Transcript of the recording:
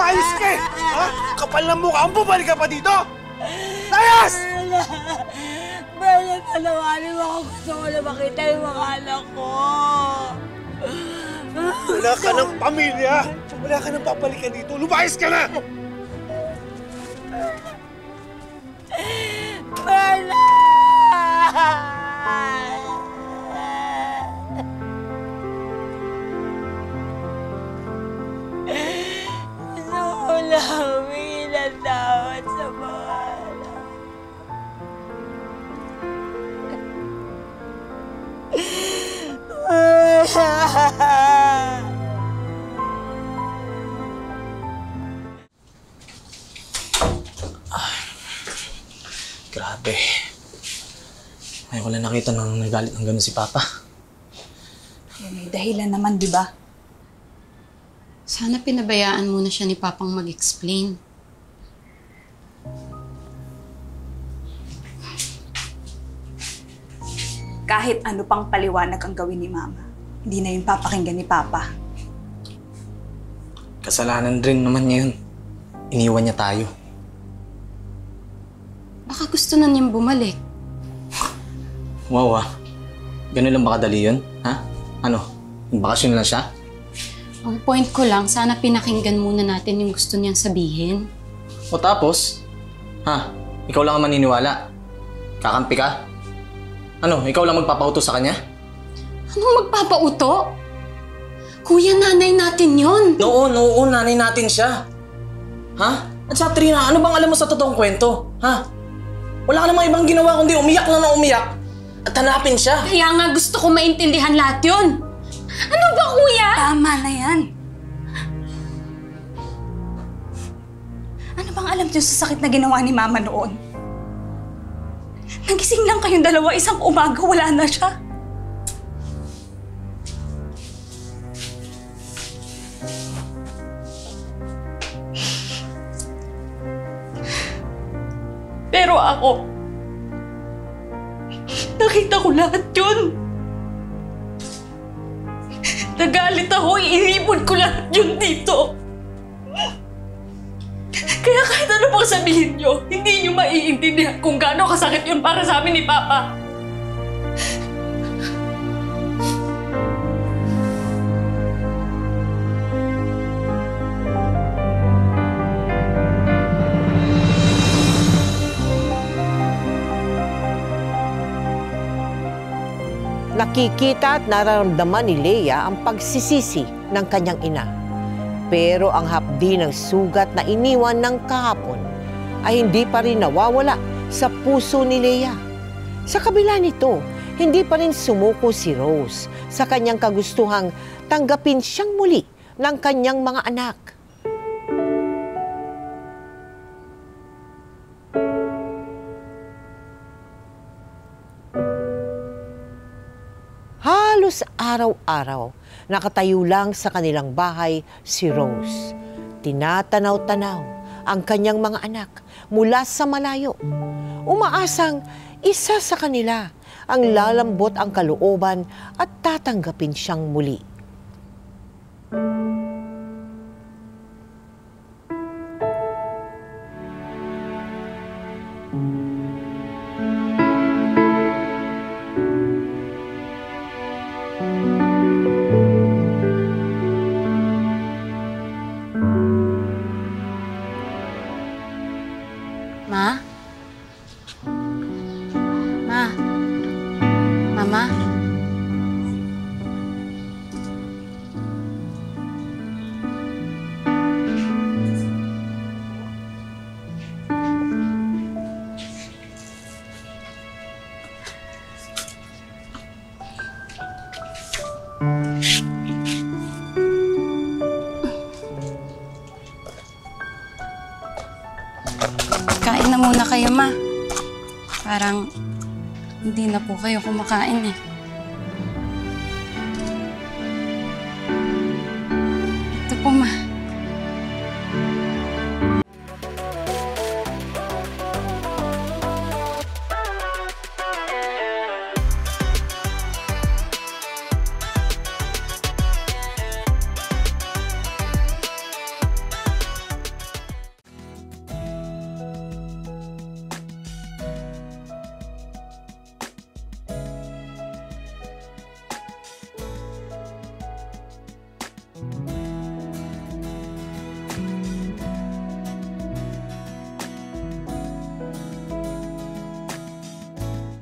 Lumayas ka eh! Ha? Kapal ng mukha ang bumalik ka pa dito! Layas! Balik ka nawanin mo ako. Gusto ko na makita yung mga anak ko. Wala ka ng pamilya! Wala ka nang papalikan dito! Lumayas ka na! Bala! Gusto ko lang humingi ng tawad sa mga anak. Grabe. Ngayon ko lang nakita nang nagalit ng gano'n si Papa. May dahilan naman, di ba? Sana pinabayaan muna siya ni Papang mag-explain. Kahit ano pang paliwanag ang gawin ni Mama, hindi na yung papakinggan ni Papa. Kasalanan rin naman niya yun. Iniwan niya tayo. Baka gusto na niyang bumalik. Wow ah. Ganun lang ba kadali yun? Ha? Ano? Bakasyon lang siya? Ang point ko lang, sana pinakinggan muna natin yung gusto niyang sabihin. O tapos? Ha? Ikaw lang ang maniniwala? Kakampi ka? Ano? Ikaw lang magpapauto sa kanya? Anong magpapauto? Kuya, nanay natin yun. Oo, nanay natin siya. Ha? At sa Trina, ano bang alam mo sa totoong kwento? Ha? Wala ka namang ibang ginawa kundi umiyak lang na umiyak at hanapin siya. Kaya nga gusto ko maintindihan lahat yun. Ano ba, Kuya? Tama na yan. Ano bang alam niyo sa sakit na ginawa ni Mama noon? Nagising lang kayong dalawa, isang umaga, wala na siya. Pero ako, nakita ko lahat yun. Nagalit ako, inipon ko lahat yun dito. Kaya kahit ano pang sabihin nyo, hindi nyo maiintindihan kung gaano kasakit yun para sa amin ni Papa. Nakikita at nararamdaman ni Leia ang pagsisisi ng kanyang ina. Pero ang hapdi ng sugat na iniwan ng kahapon ay hindi pa rin nawawala sa puso ni Leia. Sa kabila nito, hindi pa rin sumuko si Rose sa kanyang kagustuhang tanggapin siyang muli ng kanyang mga anak. Halos araw-araw, nakatayo lang sa kanilang bahay si Rose. Tinatanaw-tanaw ang kanyang mga anak mula sa malayo. Umaasang isa sa kanila ang lalambot ang kalooban at tatanggapin siyang muli. Ma? Ma? Mama? Kain na muna kayo, Ma. Parang hindi na po kayo kumakain eh.